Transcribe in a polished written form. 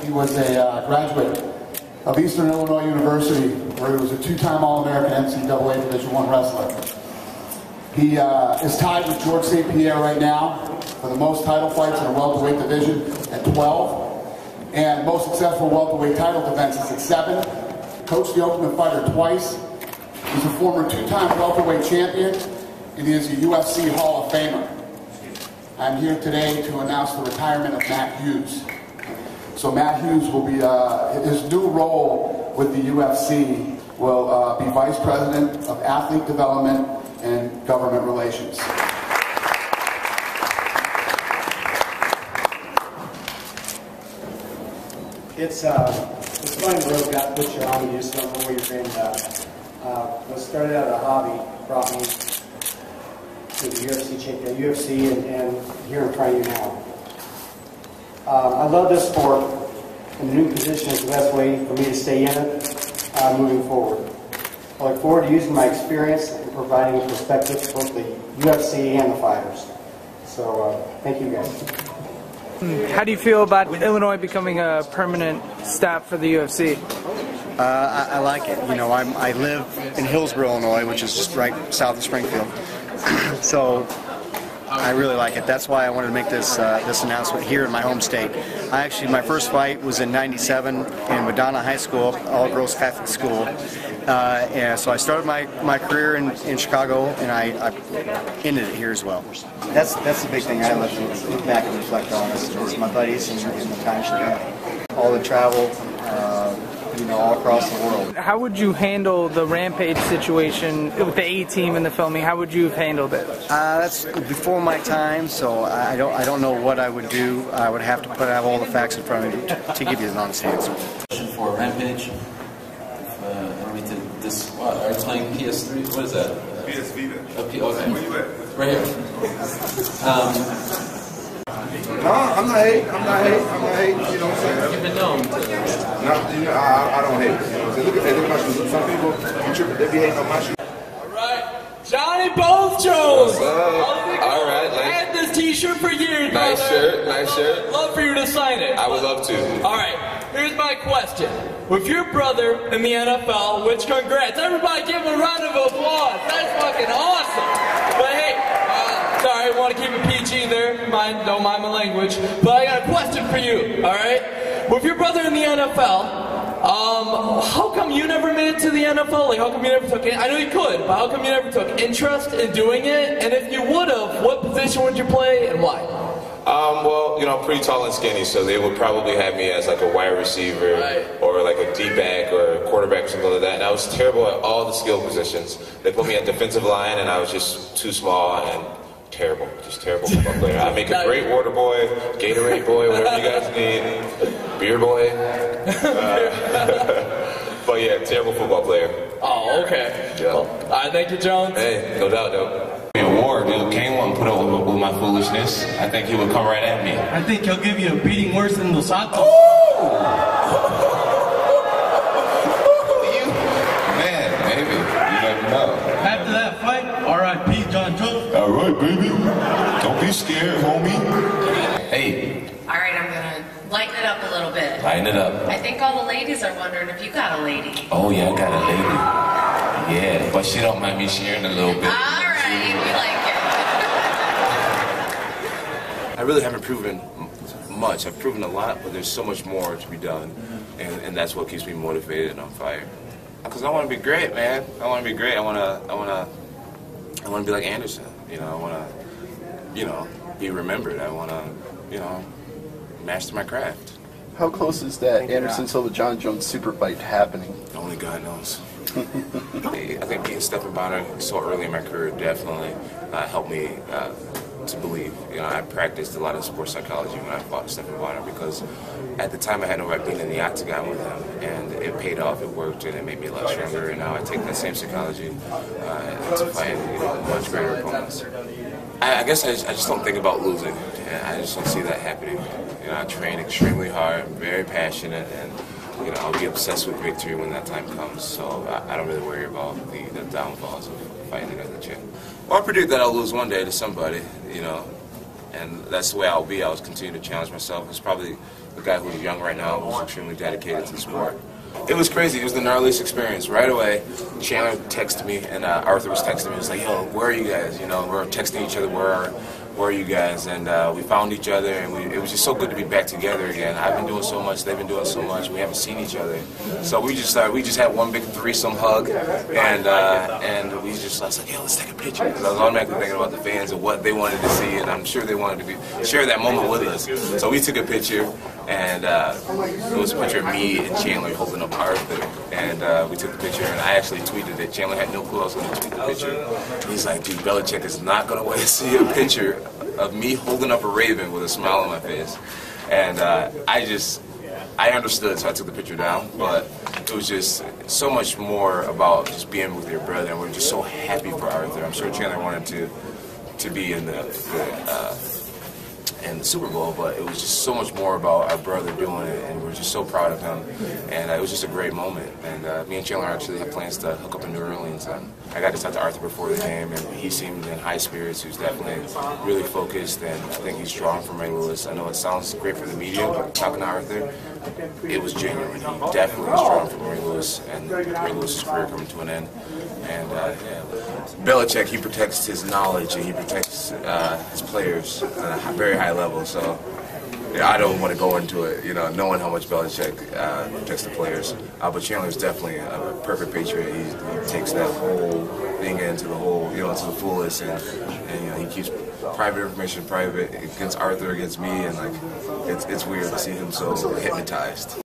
He was a graduate of Eastern Illinois University, where he was a two-time All-American NCAA Division I wrestler. He is tied with George St. Pierre right now for the most title fights in the welterweight division at 12, and most successful welterweight title defenses at 7. Coached the Ultimate Fighter twice. He's a former two-time welterweight champion, and he is a UFC Hall of Famer. I'm here today to announce the retirement of Matt Hughes. So Matt Hughes will be, his new role with the UFC will be Vice President of Athlete Development and Government Relations. It's funny when Rose got put you on, you just don't know where you're going to what started out as a hobby brought me to the UFC and here in front of you now. I love this sport, and the new position is the best way for me to stay in it moving forward. I look forward to using my experience and providing perspective for both the UFC and the fighters. So thank you guys. How do you feel about Illinois becoming a permanent staff for the UFC? I like it. You know, I live in Hillsboro, Illinois, which is just right south of Springfield. So I really like it. That's why I wanted to make this this announcement here in my home state. My first fight was in '97 in Madonna High School, all-girls Catholic school. And so I started my career in Chicago, and I ended it here as well. That's the big thing I love to look back and reflect on is my buddies and the time spent, all the travel, you know, all across the world. How would you handle the Rampage situation with the A-Team and the filming? How would you have handled it? That's before my time, so I don't know what I would do. I would have to have all the facts in front of me to give you an honest answer. Question for Rampage. Are you playing PS3? What is that? PS Vita. Okay. Where you at? Right here. No, I'm not hating. You know what I'm saying? You've been known to. No, you know, I don't hate. You know what I'm saying? Look at my shoes. Some people, they be hating on my shoes. All right. Johnny Both Jones. All right. I had this T-shirt for years. Nice brother. shirt. Nice shirt. Love for you to sign it. I would love to. All right. Here's my question. With your brother in the NFL, which congrats. Everybody give him a round of applause. That's fucking awesome. But hey, sorry, I want to keep it PG there. Don't mind my language. But I got a question for you, all right? With your brother in the NFL, how come you never made it to the NFL? Like, how come you never took it? I know you could, but how come you never took interest in doing it? And if you would have, what position would you play and why? Well, you know, I'm pretty tall and skinny, so they would probably have me as like a wide receiver or like a D-back or a quarterback or something like that. And I was terrible at all the skill positions. They put me at defensive line, and I was just too small and terrible. Just terrible football player. I make a great water boy, Gatorade boy, whatever you guys need, beer boy. But yeah, terrible football player. Oh, okay. Yeah. All right, thank you, Jones. Hey, no doubt, though. War, dude. Kane won't put up with my foolishness. I think he would come right at me. I think he'll give you a beating worse than Los Santos. Man, maybe. You never know. After that fight, R.I.P. John Jones. All right, baby. Don't be scared, homie. Hey. All right, I'm gonna lighten it up a little bit. Lighten it up. I think all the ladies are wondering if you got a lady. Oh, yeah, I got a lady. Yeah, but she don't mind me sharing a little bit. All right, we like it. I really haven't proven much. I've proven a lot, but there's so much more to be done, and that's what keeps me motivated and on fire. Because I want to be great, man. I want to be great. I want to be like Anderson. You know, I want to, you know, be remembered. I want to, you know, master my craft. How close is that Anderson Silva John Jones super fight happening? Only God knows. I think being Stephen Bonner so early in my career definitely helped me to believe. You know, I practiced a lot of sports psychology when I fought Stephen Bonner because at the time I had no right being in the octagon with him, and it paid off. It worked, and it made me a lot stronger. And now I take that same psychology to fight, you know, much greater opponents. I guess I just don't think about losing. I just don't see that happening. You know, I train extremely hard, I'm very passionate, and you know, I'll be obsessed with victory when that time comes. So I don't really worry about the downfalls of fighting against the champ. Well, I predict that I'll lose one day to somebody, you know, and that's the way I'll be. I'll continue to challenge myself. It's probably a guy who's young right now, who's extremely dedicated to the sport. It was crazy. It was the gnarliest experience. Right away, Chandler texted me, and Arthur was texting me. He was like, "Yo, where are you guys?" You know, we're texting each other, where are you guys? And we found each other, and it was just so good to be back together again. I've been doing so much, they've been doing so much. We haven't seen each other, so we just had one big threesome hug, and we just, I was like, "Yo, let's take a picture." Because I was automatically thinking about the fans and what they wanted to see, and I'm sure they wanted to share that moment with us. So we took a picture, and it was a picture of me and Chandler holding up Arthur, and we took the picture, and I actually tweeted it. Chandler had no clue I was going to tweet the picture. He's like, "Dude, Belichick is not going to wait to see a picture of me holding up a Raven with a smile on my face." And I understood, so I took the picture down, but it was just so much more about just being with your brother, and we're just so happy for Arthur. I'm sure Chandler wanted to be in the Super Bowl, but it was just so much more about our brother doing it, and we're just so proud of him, and it was just a great moment. And me and Chandler actually have plans to hook up in New Orleans. I got to talk to Arthur before the game, and he seemed in high spirits. He was definitely really focused, and I think he's strong from Ray Lewis. I know it sounds great for the media, but talking to Arthur, it was genuine. He definitely is strong from Ray Lewis, and Ray Lewis's career coming to an end. And Belichick, he protects his knowledge, and he protects his players at a very high level. So I don't want to go into it, knowing how much Belichick protects the players. But Chandler is definitely a perfect Patriot. He takes that whole thing into the whole, to the fullest, and he keeps private information private against Arthur, against me, and it's weird to see him so hypnotized.